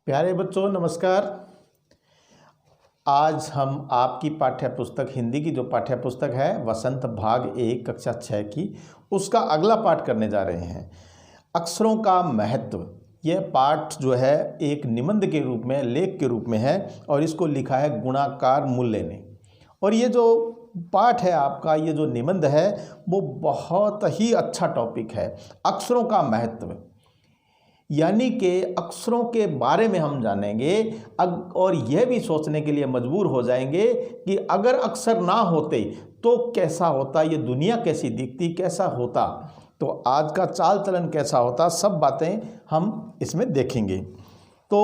प्यारे बच्चों नमस्कार। आज हम आपकी पाठ्य पुस्तक हिंदी की जो पाठ्य पुस्तक है वसंत भाग 1 कक्षा 6 की उसका अगला पाठ करने जा रहे हैं। अक्षरों का महत्व। यह पाठ जो है एक निबंध के रूप में लेख के रूप में है और इसको लिखा है गुणाकार मूल्य ने। और ये जो पाठ है आपका, ये जो निबंध है वो बहुत ही अच्छा टॉपिक है, अक्षरों का महत्व। यानी कि अक्षरों के बारे में हम जानेंगे और यह भी सोचने के लिए मजबूर हो जाएंगे कि अगर अक्षर ना होते तो कैसा होता, ये दुनिया कैसी दिखती, कैसा होता, तो आज का चाल चलन कैसा होता, सब बातें हम इसमें देखेंगे। तो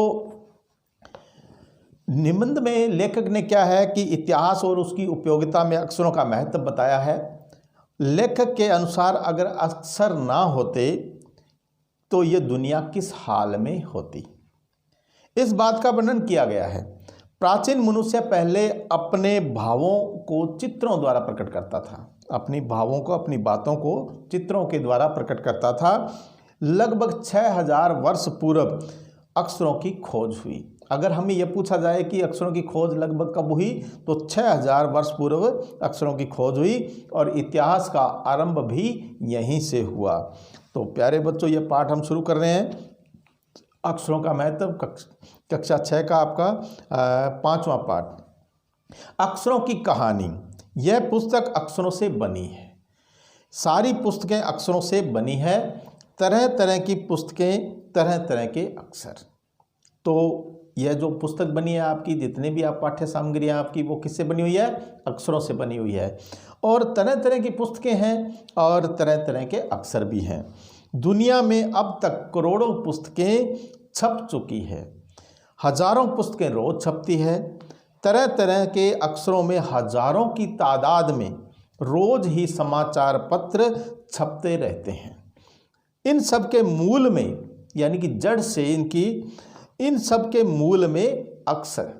निबंध में लेखक ने क्या है कि इतिहास और उसकी उपयोगिता में अक्षरों का महत्व बताया है। लेखक के अनुसार अगर अक्षर ना होते तो ये दुनिया किस हाल में होती, इस बात का वर्णन किया गया है। प्राचीन मनुष्य पहले अपने भावों को चित्रों द्वारा प्रकट करता था, अपनी भावों को, अपनी बातों को चित्रों के द्वारा प्रकट करता था। लगभग 6000 वर्ष पूर्व अक्षरों की खोज हुई। अगर हमें यह पूछा जाए कि अक्षरों की खोज लगभग कब हुई, तो 6000 वर्ष पूर्व अक्षरों की खोज हुई और इतिहास का आरंभ भी यहीं से हुआ। तो प्यारे बच्चों, ये पाठ हम शुरू कर रहे हैं। अक्षरों का महत्व, कक्षा 6 का आपका 5वां पाठ। अक्षरों की कहानी। यह पुस्तक अक्षरों से बनी है, सारी पुस्तकें अक्षरों से बनी है। तरह तरह की पुस्तकें, तरह तरह के अक्षर। तो यह जो पुस्तक बनी है आपकी, जितने भी आप पाठ्य सामग्रियाँ आपकी, वो किससे बनी हुई है? अक्षरों से बनी हुई है। और तरह तरह की पुस्तकें हैं और तरह तरह के अक्षर भी हैं। दुनिया में अब तक करोड़ों पुस्तकें छप चुकी है, हजारों पुस्तकें रोज छपती है। तरह तरह के अक्षरों में हजारों की तादाद में रोज ही समाचार पत्र छपते रहते हैं। इन सब के मूल में, यानी कि जड़ से इनकी, इन सब के मूल में अक्षर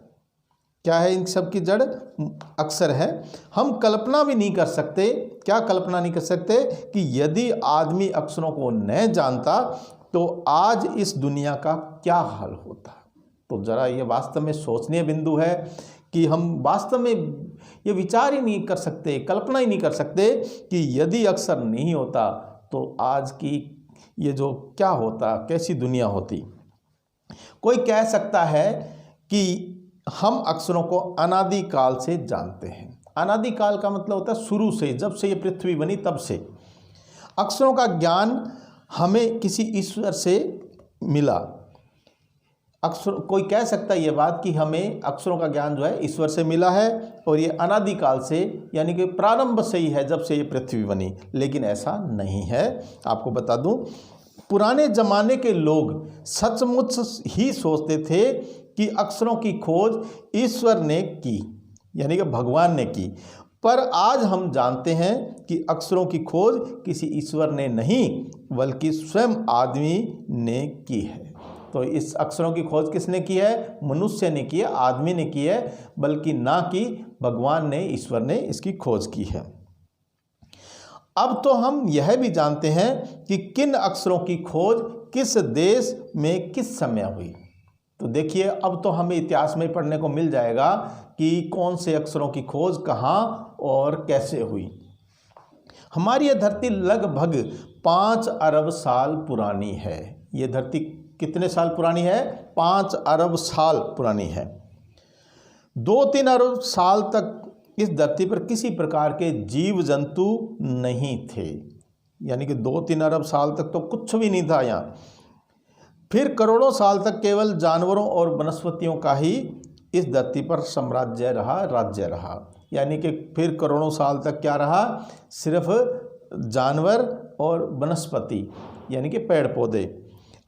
क्या है? इन सब की जड़ अक्षर है। हम कल्पना भी नहीं कर सकते, क्या कल्पना नहीं कर सकते कि यदि आदमी अक्षरों को न जानता तो आज इस दुनिया का क्या हाल होता। तो ज़रा ये वास्तव में सोचनीय बिंदु है कि हम वास्तव में ये विचार ही नहीं कर सकते, कल्पना ही नहीं कर सकते कि यदि अक्षर नहीं होता तो आज की ये जो क्या होता, कैसी दुनिया होती। कोई कह सकता है कि हम अक्षरों को अनादि काल से जानते हैं। अनादि काल का मतलब होता है शुरू से, जब से ये पृथ्वी बनी तब से। अक्षरों का ज्ञान हमें किसी ईश्वर से मिला। अक्षर, कोई कह सकता है ये बात कि हमें अक्षरों का ज्ञान जो है ईश्वर से मिला है और ये अनादि काल से, यानी कि प्रारंभ से ही है, जब से ये पृथ्वी बनी। लेकिन ऐसा नहीं है। आपको बता दूं, पुराने जमाने के लोग सचमुच ही सोचते थे कि अक्षरों की खोज ईश्वर ने की, यानी कि भगवान ने की। पर आज हम जानते हैं कि अक्षरों की खोज किसी ईश्वर ने नहीं, बल्कि स्वयं आदमी ने की है। तो इस अक्षरों की खोज किसने की है? मनुष्य ने की है, आदमी ने की है, बल्कि ना कि भगवान ने, ईश्वर ने इसकी खोज की है। अब तो हम यह भी जानते हैं कि किन अक्षरों की खोज किस देश में किस समय हुई। तो देखिए, अब तो हमें इतिहास में पढ़ने को मिल जाएगा कि कौन से अक्षरों की खोज कहाँ और कैसे हुई। हमारी यह धरती लगभग 5 अरब साल पुरानी है। ये धरती कितने साल पुरानी है? 5 अरब साल पुरानी है। 2-3 अरब साल तक इस धरती पर किसी प्रकार के जीव जंतु नहीं थे, यानी कि 2-3 अरब साल तक तो कुछ भी नहीं था यहाँ। फिर करोड़ों साल तक केवल जानवरों और वनस्पतियों का ही इस धरती पर साम्राज्य रहा, राज्य रहा। यानी कि फिर करोड़ों साल तक क्या रहा? सिर्फ जानवर और वनस्पति, यानी कि पेड़ पौधे।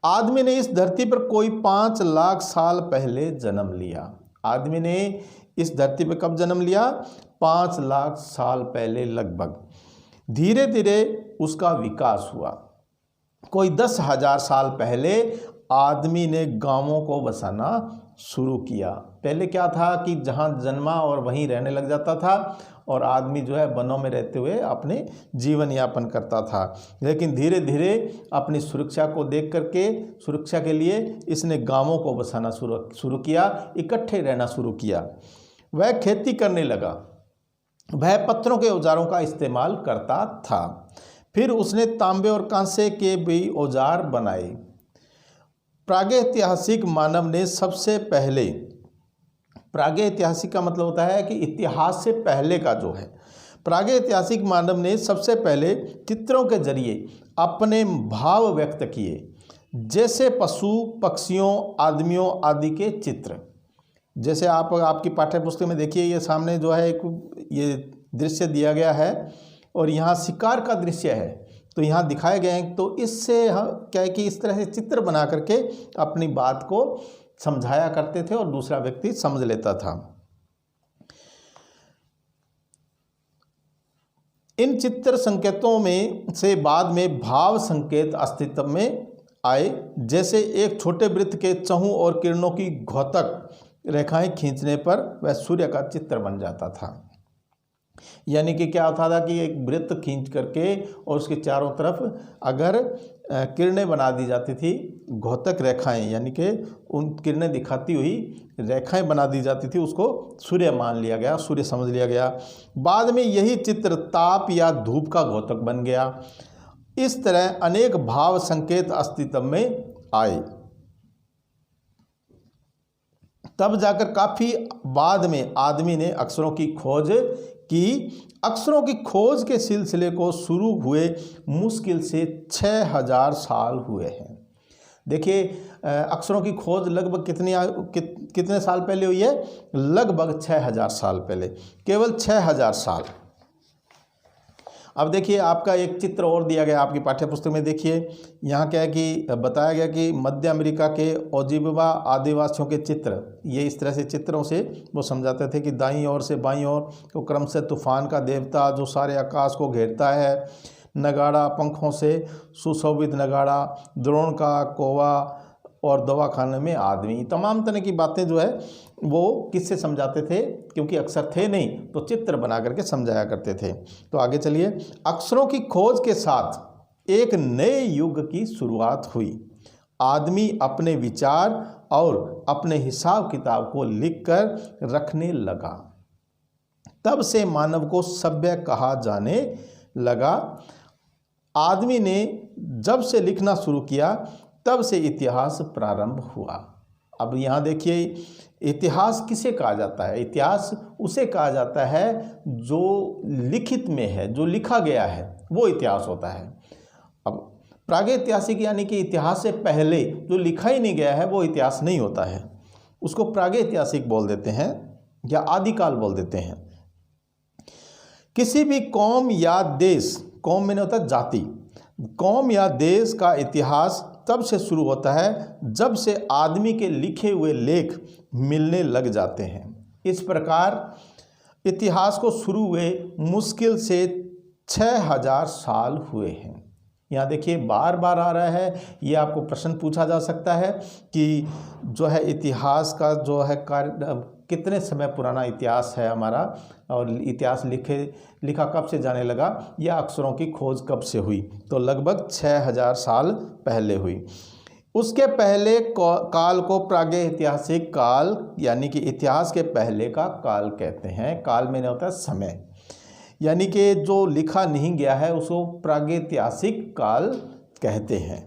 आदमी ने इस धरती पर कोई 5 लाख साल पहले जन्म लिया। आदमी ने इस धरती पर कब जन्म लिया? 5 लाख साल पहले लगभग। धीरे धीरे उसका विकास हुआ। कोई 10,000 साल पहले आदमी ने गांवों को बसाना शुरू किया। पहले क्या था कि जहां जन्मा और वहीं रहने लग जाता था, और आदमी जो है वनों में रहते हुए अपने जीवन यापन करता था। लेकिन धीरे धीरे अपनी सुरक्षा को देख करके, सुरक्षा के लिए इसने गांवों को बसाना शुरू किया, इकट्ठे रहना शुरू किया। वह खेती करने लगा, वह पत्थरों के औजारों का इस्तेमाल करता था। फिर उसने तांबे और कांसे के भी औजार बनाए। प्रागैतिहासिक मानव ने सबसे पहले, प्रागैतिहासिक का मतलब होता है कि इतिहास से पहले का जो है, प्रागैतिहासिक मानव ने सबसे पहले चित्रों के जरिए अपने भाव व्यक्त किए, जैसे पशु पक्षियों आदमियों आदि के चित्र। जैसे आप आपकी पाठ्य पुस्तक में देखिए, ये सामने जो है एक ये दृश्य दिया गया है और यहाँ शिकार का दृश्य है, तो यहाँ दिखाए गए हैं। तो इससे क्या है कि इस तरह से चित्र बना करके अपनी बात को समझाया करते थे और दूसरा व्यक्ति समझ लेता था। इन चित्र संकेतों में से बाद में भाव संकेत अस्तित्व में आए, जैसे एक छोटे वृत्त के चहुं और किरणों की घोतक रेखाएं खींचने पर वह सूर्य का चित्र बन जाता था। यानी कि क्या होता था कि एक वृत्त खींच करके और उसके चारों तरफ अगर किरणें बना दी जाती थी, घोतक रेखाएं, यानी कि उन किरणें दिखाती हुई रेखाएं बना दी जाती थी, उसको सूर्य मान लिया गया, सूर्य समझ लिया गया। बाद में यही चित्र ताप या धूप का घोतक बन गया। इस तरह अनेक भाव संकेत अस्तित्व में आए। तब जाकर काफ़ी बाद में आदमी ने अक्षरों की खोज की। अक्षरों की खोज के सिलसिले को शुरू हुए मुश्किल से 6000 साल हुए हैं। देखिए, अक्षरों की खोज लगभग कितने साल पहले हुई है? लगभग 6000 साल पहले, केवल 6000 साल। अब देखिए, आपका एक चित्र और दिया गया आपकी पाठ्य पुस्तक में। देखिए यहाँ क्या है कि बताया गया कि मध्य अमेरिका के ओजिबवा आदिवासियों के चित्र, ये इस तरह से चित्रों से वो समझाते थे कि दाईं ओर से बाईं ओर तो क्रम से तूफान का देवता जो सारे आकाश को घेरता है, नगाड़ा पंखों से सुशोभित नगाड़ा, द्रोण का कोवा और दवाखाने में आदमी, तमाम तरह की बातें जो है वो किससे समझाते थे? क्योंकि अक्षर थे नहीं तो चित्र बना करके समझाया करते थे। तो आगे चलिए, अक्षरों की खोज के साथ एक नए युग की शुरुआत हुई। आदमी अपने विचार और अपने हिसाब किताब को लिखकर रखने लगा। तब से मानव को सभ्य कहा जाने लगा। आदमी ने जब से लिखना शुरू किया तब से इतिहास प्रारंभ हुआ। अब यहाँ देखिए, इतिहास किसे कहा जाता है? इतिहास उसे कहा जाता है जो लिखित में है, जो लिखा गया है, वो इतिहास होता है। अब प्रागैतिहासिक यानी कि इतिहास से पहले जो लिखा ही नहीं गया है वो इतिहास नहीं होता है, उसको प्रागैतिहासिक बोल देते हैं या आदिकाल बोल देते हैं। किसी भी कौम या देश, कौम में नहीं होता जाति, कौम या देश का इतिहास तब से शुरू होता है जब से आदमी के लिखे हुए लेख मिलने लग जाते हैं। इस प्रकार इतिहास को शुरू हुए मुश्किल से 6000 साल हुए हैं। यहाँ देखिए बार बार आ रहा है, ये आपको प्रश्न पूछा जा सकता है कि जो है इतिहास का जो है कार्य, कितने समय पुराना इतिहास है हमारा, और इतिहास लिखा कब से जाने लगा, या अक्षरों की खोज कब से हुई? तो लगभग 6000 साल पहले हुई। उसके पहले काल को प्रागैतिहासिक काल यानी कि इतिहास के पहले का काल कहते हैं। काल में नहीं होता समय, यानी कि जो लिखा नहीं गया है उसको प्रागैतिहासिक काल कहते हैं।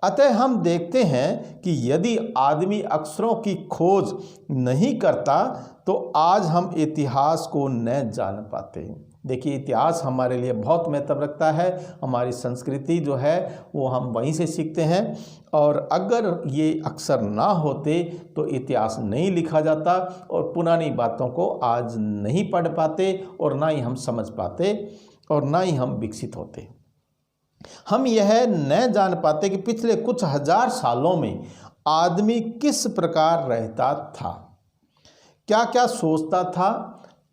अतः हम देखते हैं कि यदि आदमी अक्षरों की खोज नहीं करता तो आज हम इतिहास को न जान पाते। देखिए, इतिहास हमारे लिए बहुत महत्व रखता है। हमारी संस्कृति जो है वो हम वहीं से सीखते हैं, और अगर ये अक्षर ना होते तो इतिहास नहीं लिखा जाता और पुरानी बातों को आज नहीं पढ़ पाते और ना ही हम समझ पाते और ना ही हम विकसित होते। हम यह न जान पाते कि पिछले कुछ हजार सालों में आदमी किस प्रकार रहता था, क्या क्या सोचता था,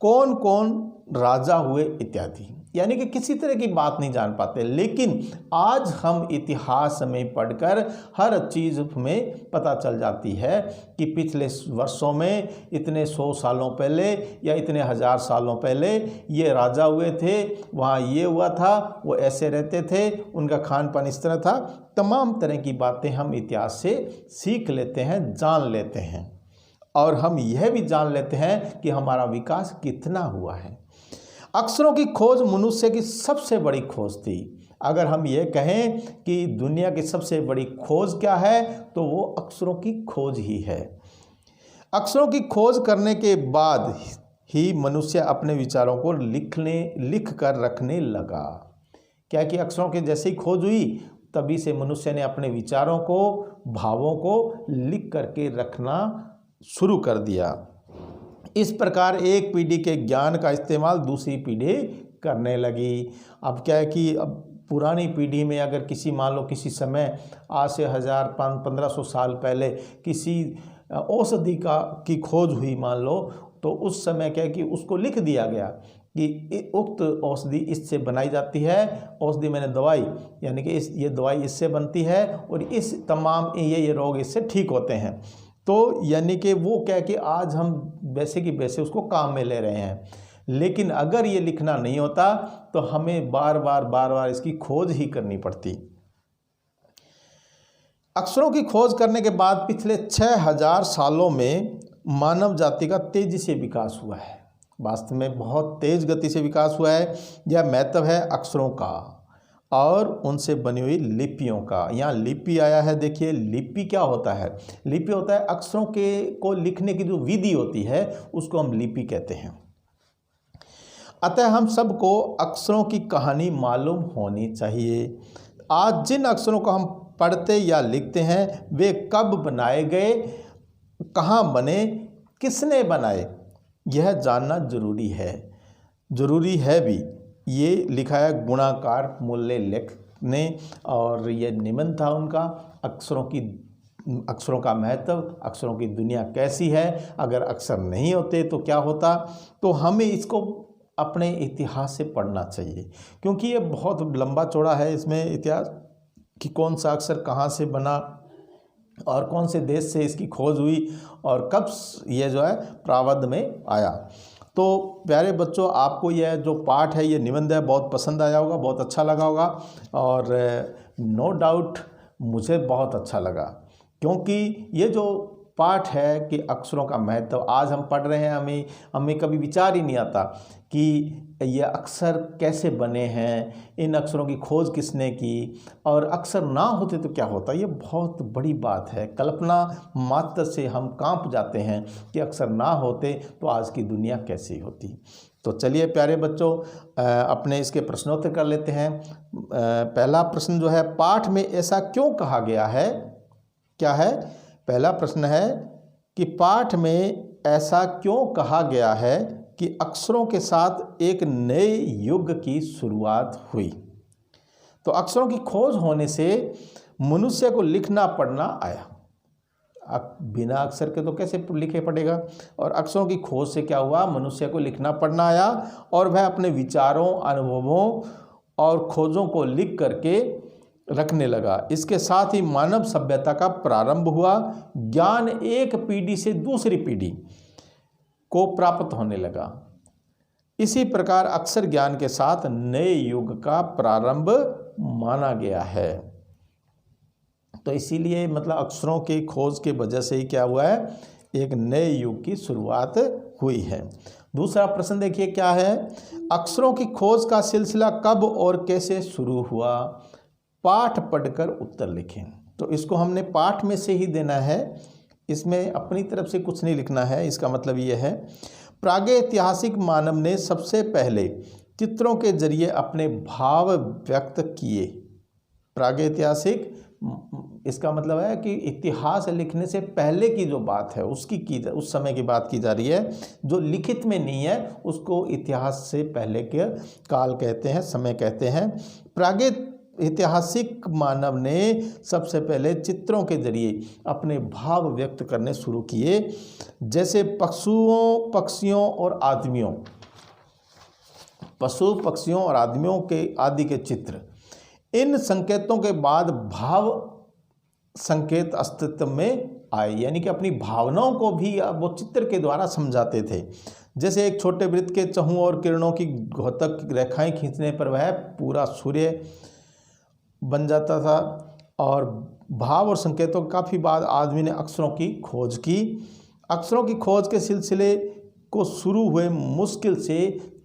कौन कौन राजा हुए इत्यादि। यानी कि किसी तरह की बात नहीं जान पाते। लेकिन आज हम इतिहास में पढ़कर हर चीज़ में पता चल जाती है कि पिछले वर्षों में इतने 100 सालों पहले या इतने 1000 सालों पहले ये राजा हुए थे, वहाँ ये हुआ था, वो ऐसे रहते थे, उनका खान पान इस तरह था। तमाम तरह की बातें हम इतिहास से सीख लेते हैं, जान लेते हैं, और हम यह भी जान लेते हैं कि हमारा विकास कितना हुआ है। अक्षरों की खोज मनुष्य की सबसे बड़ी खोज थी। अगर हम ये कहें कि दुनिया की सबसे बड़ी खोज क्या है, तो वो अक्षरों की खोज ही है। अक्षरों की खोज करने के बाद ही मनुष्य अपने विचारों को लिख कर रखने लगा। क्या कि अक्षरों की जैसे ही खोज हुई, तभी से मनुष्य ने अपने विचारों को, भावों को लिख करके रखना शुरू कर दिया। इस प्रकार एक पीढ़ी के ज्ञान का इस्तेमाल दूसरी पीढ़ी करने लगी। अब क्या है कि अब पुरानी पीढ़ी में अगर किसी, मान लो किसी समय आज से 1500 साल पहले किसी औषधि की खोज हुई मान लो, तो उस समय क्या है कि उसको लिख दिया गया कि उक्त औषधि इससे बनाई जाती है। औषधि मैंने दवाई, यानी कि ये दवाई इससे बनती है और इस तमाम ये रोग इससे ठीक होते हैं। तो यानी कि वो क्या कि आज हम वैसे की वैसे उसको काम में ले रहे हैं। लेकिन अगर ये लिखना नहीं होता तो हमें बार बार इसकी खोज ही करनी पड़ती। अक्षरों की खोज करने के बाद पिछले 6000 सालों में मानव जाति का तेजी से विकास हुआ है। वास्तव में बहुत तेज गति से विकास हुआ है। यह महत्व है अक्षरों का और उनसे बनी हुई लिपियों का। यहाँ लिपि आया है, देखिए लिपि क्या होता है। लिपि होता है अक्षरों को लिखने की जो विधि होती है, उसको हम लिपि कहते हैं। अतः हम सबको अक्षरों की कहानी मालूम होनी चाहिए। आज जिन अक्षरों को हम पढ़ते या लिखते हैं, वे कब बनाए गए, कहाँ बने, किसने बनाए, यह जानना जरूरी है भी। ये लिखा है गुणाकार मूल्य लेख ने, और ये निबंध था उनका, अक्षरों का महत्व, अक्षरों की दुनिया कैसी है, अगर अक्षर नहीं होते तो क्या होता। तो हमें इसको अपने इतिहास से पढ़ना चाहिए, क्योंकि ये बहुत लंबा चौड़ा है इसमें इतिहास कि कौन सा अक्षर कहाँ से बना और कौन से देश से इसकी खोज हुई और कब ये जो है प्रावध में आया। तो प्यारे बच्चों, आपको यह जो पाठ है, ये निबंध है, बहुत पसंद आया होगा, बहुत अच्छा लगा होगा। और नो डाउट मुझे बहुत अच्छा लगा, क्योंकि ये जो पाठ है कि अक्षरों का महत्व आज हम पढ़ रहे हैं, हमें कभी विचार ही नहीं आता कि ये अक्षर कैसे बने हैं, इन अक्षरों की खोज किसने की, और अक्षर ना होते तो क्या होता। ये बहुत बड़ी बात है। कल्पना मात्र से हम कांप जाते हैं कि अक्षर ना होते तो आज की दुनिया कैसी होती। तो चलिए प्यारे बच्चों, अपने इसके प्रश्नोत्तर कर लेते हैं। पहला प्रश्न जो है, पाठ में ऐसा क्यों कहा गया है, क्या है। पहला प्रश्न है कि पाठ में ऐसा क्यों कहा गया है कि अक्षरों के साथ एक नए युग की शुरुआत हुई। तो अक्षरों की खोज होने से मनुष्य को लिखना पढ़ना आया। अब बिना अक्षर के तो कैसे लिखे पड़ेगा। और अक्षरों की खोज से क्या हुआ, मनुष्य को लिखना पढ़ना आया, और वह अपने विचारों, अनुभवों और खोजों को लिख करके रखने लगा। इसके साथ ही मानव सभ्यता का प्रारंभ हुआ। ज्ञान एक पीढ़ी से दूसरी पीढ़ी को प्राप्त होने लगा। इसी प्रकार अक्षर ज्ञान के साथ नए युग का प्रारंभ माना गया है। तो इसीलिए मतलब अक्षरों की खोज के वजह से ही क्या हुआ है, एक नए युग की शुरुआत हुई है। दूसरा प्रश्न देखिए क्या है, अक्षरों की खोज का सिलसिला कब और कैसे शुरू हुआ। पाठ पढ़कर उत्तर लिखें। तो इसको हमने पाठ में से ही देना है, इसमें अपनी तरफ से कुछ नहीं लिखना है। इसका मतलब ये है, प्रागैतिहासिक मानव ने सबसे पहले चित्रों के जरिए अपने भाव व्यक्त किए। प्रागैतिहासिक, इसका मतलब है कि इतिहास लिखने से पहले की जो बात है उस समय की बात की जा रही है। जो लिखित में नहीं है उसको इतिहास से पहले के काल कहते हैं, समय कहते हैं। प्रागैतिहासिक मानव ने सबसे पहले चित्रों के जरिए अपने भाव व्यक्त करने शुरू किए, जैसे पशुओं, पक्षियों और आदमियों पशु पक्षियों और आदमियों के आदि के चित्र। इन संकेतों के बाद भाव संकेत अस्तित्व में आए, यानी कि अपनी भावनाओं को भी वो चित्र के द्वारा समझाते थे। जैसे एक छोटे वृत्त के चहुं और किरणों की घोतक रेखाएं खींचने पर वह पूरा सूर्य बन जाता था। और भाव और संकेतों के काफ़ी बाद आदमी ने अक्षरों की खोज की। अक्षरों की खोज के सिलसिले को शुरू हुए मुश्किल से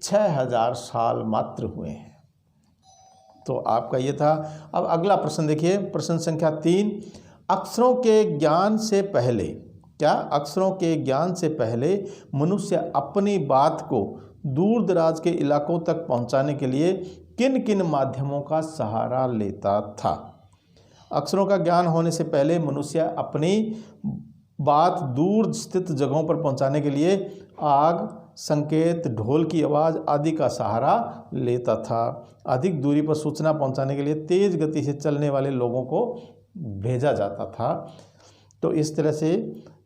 6000 साल मात्र हुए हैं। तो आपका ये था। अब अगला प्रश्न देखिए, प्रश्न संख्या 3। अक्षरों के ज्ञान से पहले, क्या अक्षरों के ज्ञान से पहले मनुष्य अपनी बात को दूर दराज के इलाकों तक पहुंचाने के लिए किन किन माध्यमों का सहारा लेता था? अक्षरों का ज्ञान होने से पहले मनुष्य अपनी बात दूर स्थित जगहों पर पहुंचाने के लिए आग, संकेत, ढोल की आवाज़ आदि का सहारा लेता था। अधिक दूरी पर सूचना पहुंचाने के लिए तेज गति से चलने वाले लोगों को भेजा जाता था। तो इस तरह से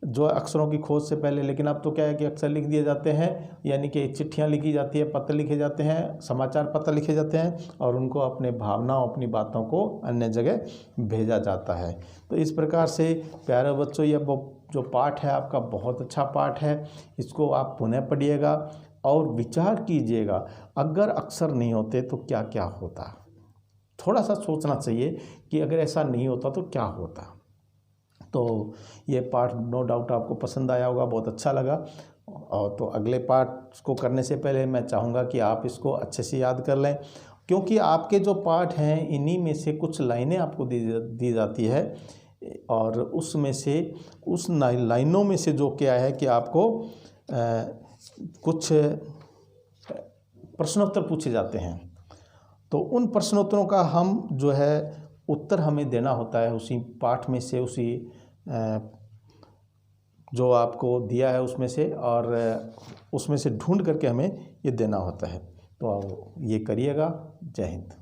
जो अक्षरों की खोज से पहले, लेकिन अब तो क्या है कि अक्षर लिख दिए जाते हैं, यानी कि चिट्ठियाँ लिखी जाती है, पत्र लिखे जाते हैं, समाचार पत्र लिखे जाते हैं और उनको अपने भावनाओं, अपनी बातों को अन्य जगह भेजा जाता है। तो इस प्रकार से प्यारे बच्चों, यह जो पाठ है आपका बहुत अच्छा पाठ है। इसको आप पुनः पढ़िएगा और विचार कीजिएगा, अगर अक्षर नहीं होते तो क्या क्या होता। थोड़ा सा सोचना चाहिए कि अगर ऐसा नहीं होता तो क्या होता। तो ये पाठ नो डाउट आपको पसंद आया होगा, बहुत अच्छा लगा। और तो अगले पाठ को करने से पहले मैं चाहूँगा कि आप इसको अच्छे से याद कर लें, क्योंकि आपके जो पाठ हैं इन्हीं में से कुछ लाइनें आपको दी जाती है और उसमें से उस लाइनों में से जो क्या है कि आपको कुछ प्रश्नोत्तर पूछे जाते हैं। तो उन प्रश्नोत्तरों का हम जो है उत्तर हमें देना होता है उसी पाठ में से, उसी जो आपको दिया है उसमें से, और उसमें से ढूंढ करके हमें ये देना होता है। तो ये करिएगा। जय हिंद।